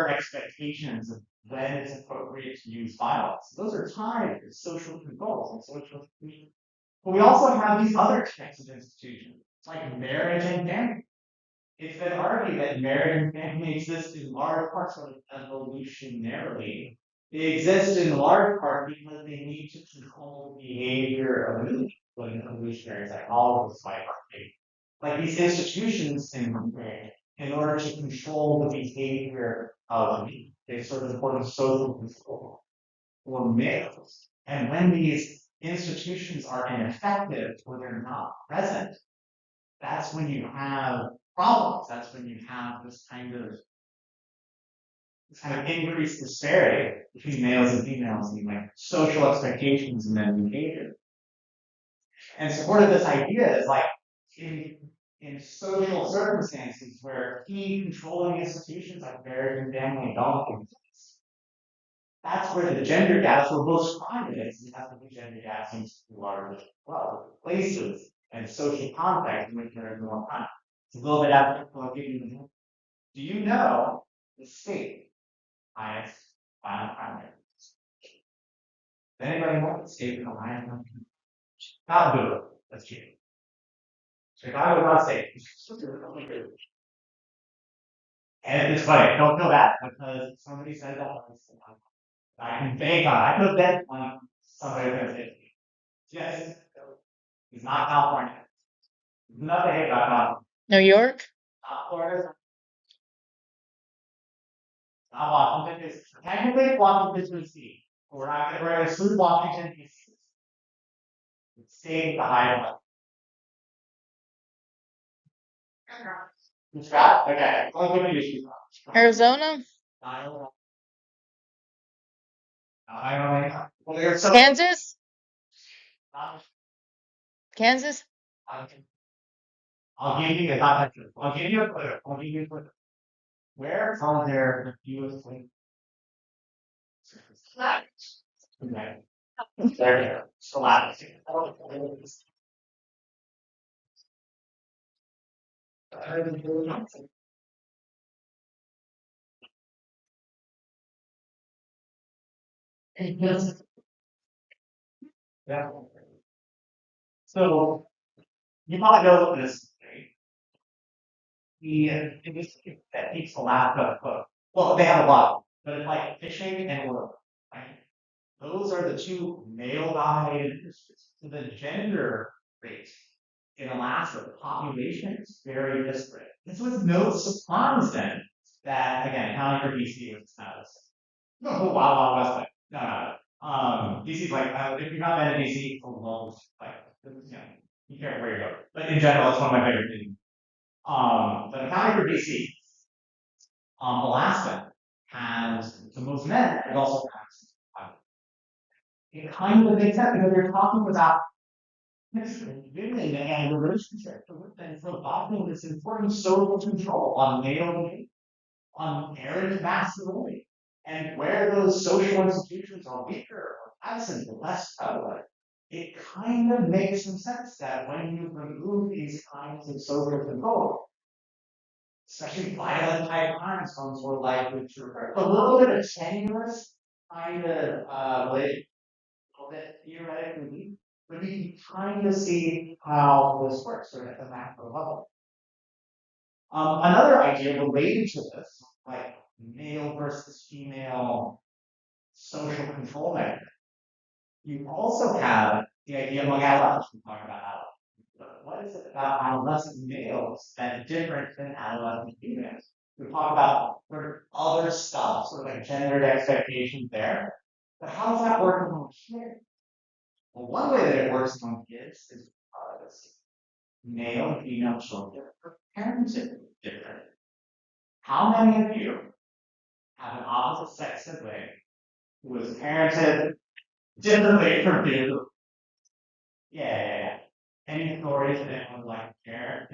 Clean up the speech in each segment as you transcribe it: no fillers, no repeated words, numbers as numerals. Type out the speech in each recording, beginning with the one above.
expectations of when it's appropriate to use violence. Those are tied to social controls and social institutions. But we also have these other types of institutions, like marriage and family. It's been argued that marriage and family exist in large part sort of evolutionarily. They exist in large part because they need to control the behavior of movement, what evolutionary psychologists might argue. Like these institutions in order to control the behavior of me, they serve an important social control for males. And when these institutions are ineffective or they're not present, that's when you have problems. That's when you have this kind of increased disparity between males and females in like social expectations and then behavior. And support of this idea is like in in social circumstances where key controlling institutions like marriage and family don't exist. That's where the gender gaps were most crime is. You have the gender gap seems to be large as well. Places and social context in which there is more crime. It's a little bit after I'll give you an example. Do you know the state highest violent crime rate? Does anybody know the state with the highest violent crime rate? Not do it. That's cheating. Chicago is not safe. And it's funny, don't feel bad because somebody said that once. I can bank on it. I could bet on somebody was going to say it. Yes, it's not California. Nothing hate about California. New York? Not Florida. Not Washington. It's technically Washington, D.C. We're not going to exclude Washington, D.C. It's staying the high one. Scott? Okay. I'll give you issues. Arizona? Iowa. Iowa. Well, there's some. Kansas? Kansas? I'll give you a not I'll give you a clue. I'll give you a clue. Where are there the fewest links? Okay. There you go. Syllabic. Yeah. So you probably know this. The industry that takes Alaska, well, they have a lot, but it's like fishing and oil, right? Those are the two male-dominated industries. So the gender rate in Alaska, the population is very disparate. This was no surprise then that again, counting for BC was kind of no Wild Wild West. Like, no. DC's like if you're not been in DC for long, like you can't where you go. But in general, it's one of my favorite things. But accounting for BC, Alaska has the most men, it also has it kind of makes sense because you're talking about women and relationships and providing this important social control on male behavior, on marriage masculinity, and where those social institutions are weaker or absent or less prevalent. It kind of makes some sense that when you remove these kinds of social control, especially violent type crimes, ones more likely to occur. A little bit of tenuous kind of related, a little bit theoretically, but we can kind of see how this works sort of at the macro level. Another idea related to this, like male versus female social control mechanism, you also have the idea among adolescents. We talk about adolescents. But what is it about adolescent males that is different than adolescent females? We talk about sort of other stuff, sort of like gendered expectations there. But how does that work among kids? Well, one way that it works among kids is because male and female children are parented different. How many of you have an opposite sex sibling who was parented differently from you? Yeah. Any stories that anyone would like to share?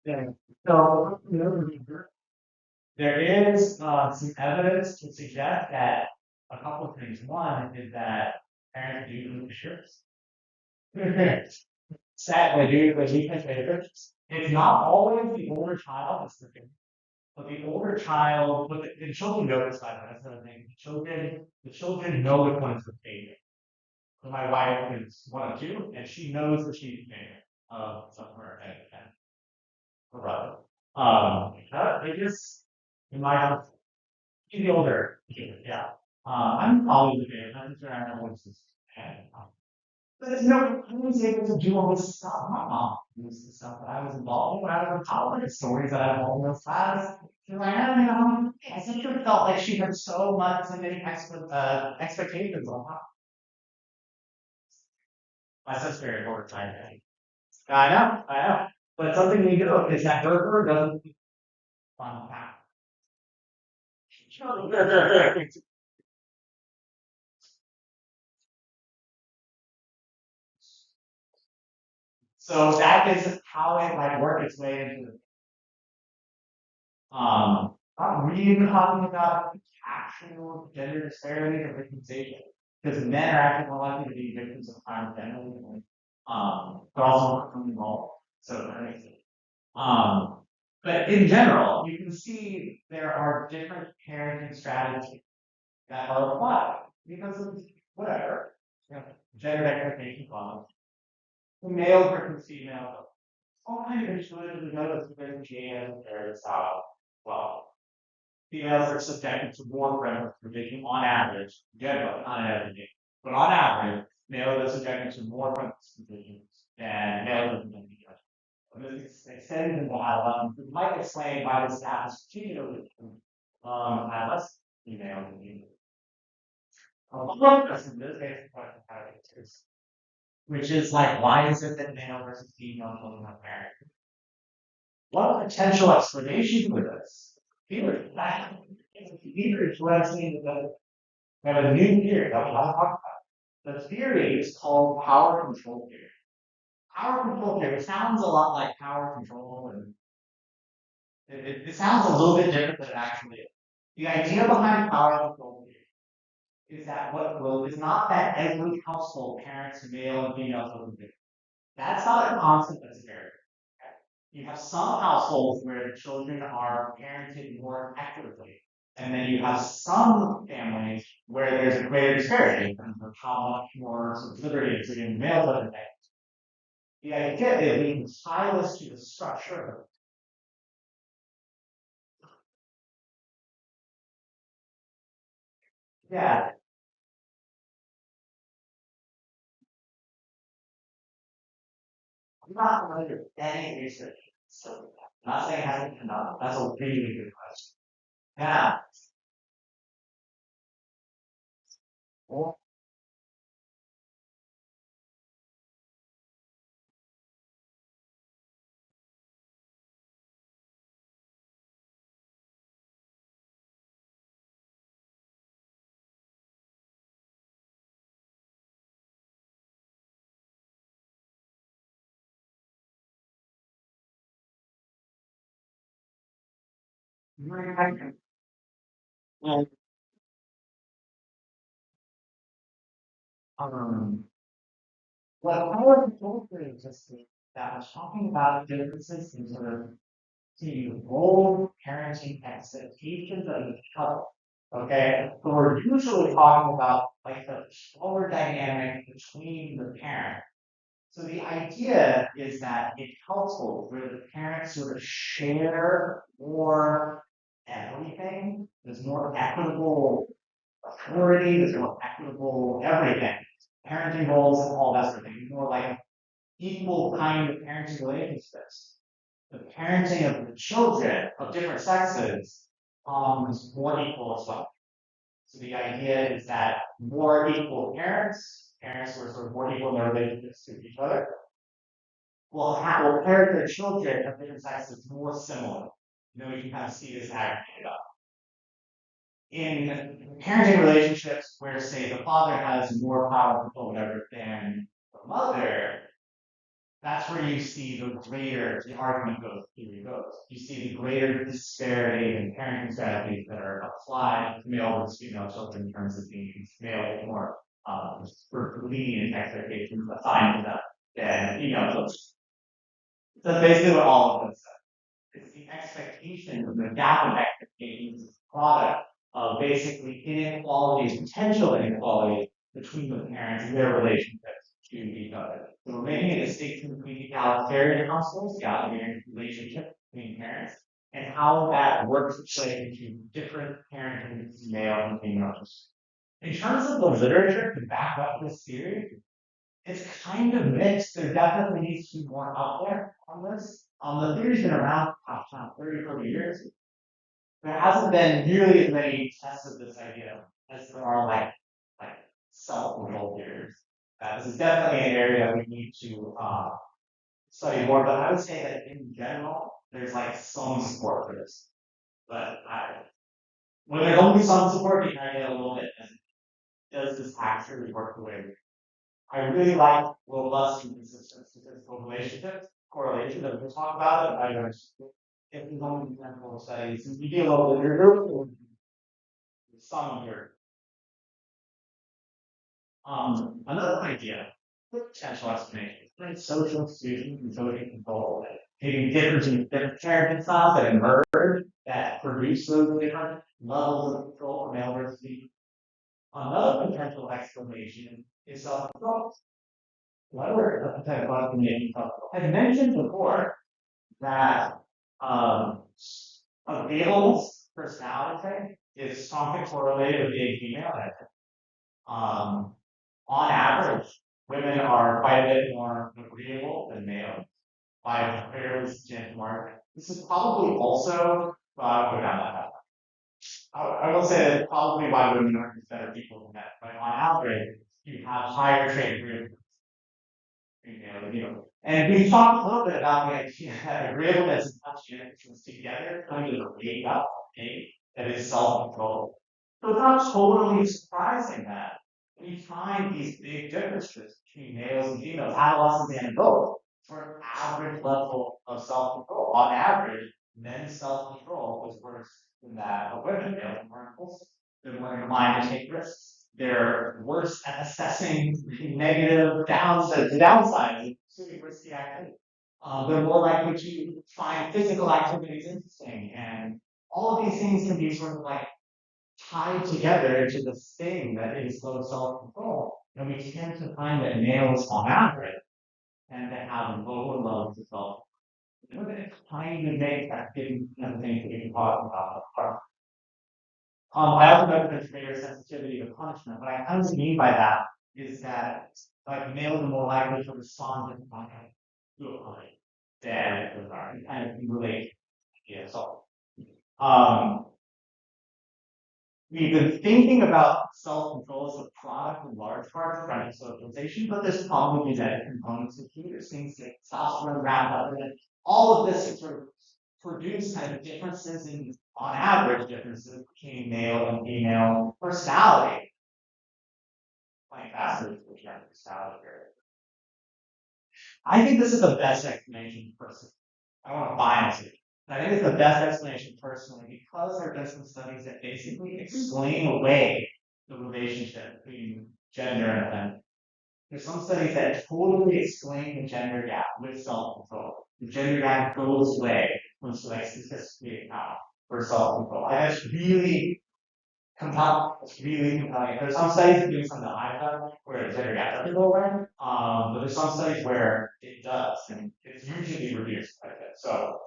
Yeah. So, there is some evidence to suggest that a couple of things. One is that parents do move shirts. Sadly, they do think favorites. It's not always the older child that's the favorite, but the older child, but the children notice that. That's the other thing. The children know which one is the favorite. So my wife is one of two, and she knows that she's the favorite of some of her brother. They just in my house, she's the older kid, yeah. I'm probably the favorite. I'm sure I know what's this. But there's no, I was able to do all this stuff. My mom used the stuff that I was involved in when I was in college, the stories that I have all in those class. She's like, I don't know, I simply felt like she had so much and many expectations on her. My sister is overtime. I know. But something we do is that burger doesn't fun fact. So that is how it might work its way into the not really talking about actual gender disparity or victimization. Because men are actually more likely to be victims of crime generally, but also more involved. So that makes it. Um, but in general, you can see there are different parenting strategies that are applied because of whatever, you know, gender expectation clause. The male versus female. All kind of intuitively notice that there's there's well, females are subjected to more parental supervision on average, generally, not every, but on average, males are subjected to more parental supervision than males in the US. And this extends into how it might explain why this happens particularly at less female than female. This is basic question how it is. Which is like, why is it that male versus female children are married? One potential explanation for this theory, is what I've seen that a new theory that we haven't talked about. The theory is called power control theory. Power control theory sounds a lot like power control, and it sounds a little bit different than it actually is. The idea behind power control theory is that what will is not that every household parents male and female children do. That's not a concept that's very. You have some households where the children are parented more accurately. And then you have some families where there's a greater disparity in terms of how much more sort of liberty is given male than female. The idea is we can tie this to the structure. Yeah, I'm not familiar with any research. So I'm not saying it hasn't been done. That's a really good question. Yeah. Well, well, um, what I was told is just that was talking about differences in sort of the role parenting expectations of each other. Okay, so we're usually talking about like the power dynamic between the parent. So the idea is that in households where the parents sort of share more everything, there's more equitable authority, there's more equitable everything, parenting roles and all that sort of thing, more like equal kind of parenting relationships. The parenting of the children of different sexes is more equal as well. So the idea is that more equal parents who are sort of more equal in their relationships to each other, will parent their children of different sexes more similar. You know, you can kind of see this aggregated up. In parenting relationships where, say, the father has more power control, whatever, than the mother, that's where you see the argument goes, theory goes. You see the greater disparity in parenting strategies that are applied to male versus female children in terms of being male more for lenient expectations assigned to them than female children. That's basically what all of this says. It's the expectation of the gap of expectations is a product of basically inequalities, potential inequalities between the parents and their relationships to each other. So we're making a distinction between egalitarian households, egalitarian relationship between parents, and how that works its way into different parenting male and female. In terms of the literature to back up this theory, it's kind of mixed. There definitely needs to be more out there on this. The theory's been around for 30, 40 years. There hasn't been nearly as many tests of this idea as there are like self-control theories. This is definitely an area we need to study more, but I would say that in general, there's like some support for this. But when there's only some support, you kind of get a little bit, does this actually work the way we I really like robust and consistent statistical relationships, correlation that we talk about it. I don't if there's only example studies, you get a little bit of some here. Another idea, potential explanation, right? Social exclusion and social control, taking different parenting styles that emerge that produce those different levels of control from male versus female. Another potential explanation is self-control. I mentioned before that availableness personality trait is strongly correlated with being female. On average, women are quite a bit more agreeable than males by a fairly substantial margin. This is probably also go down that path. I will say that probably why women are better people than men. But on average, you have higher trait agreeableness. And we talked a little bit about the idea that agreeableness and conscientiousness together kind of wake up a that is self-control. So it's not totally surprising that we find these big differences between males and females, adolescents and adults, for an average level of self-control. On average, men's self-control is worse than that of women. Males are more impulsive. They're more inclined to take risks. They're worse at assessing negative downsides of pursuing risky activity. They're more likely to find physical activities interesting, and all of these things can be sort of like tied together into this thing that is low self-control. And we tend to find that males, on average, tend to have lower levels of self-control. It kind of makes that thing that we can talk about. I also know that there's greater sensitivity to punishment. What I kind of mean by that is that like males are more likely to respond to punishment to a punishment than women are. And kind of relate. Yeah, so we've been thinking about self-control as a product in large part of friendly socialization, but there's probably genetic components of here. There's things like testosterone wrapped up in it. All of this sort of produce kind of differences in, on average, differences between male and female personality. Playing faster is the personality here. I think this is the best explanation personally. I don't want to bias it. I think it's the best explanation personally because there have been some studies that basically explain away the relationship between gender and offending. There's some studies that totally explain the gender gap with self-control. The gender gap goes away when it's like statistically account for self-control. And that's really compelling. It's really compelling. There's some studies that do some of the I've done where the gender gap doesn't go away. But there's some studies where it does, and it's usually reduced like that. So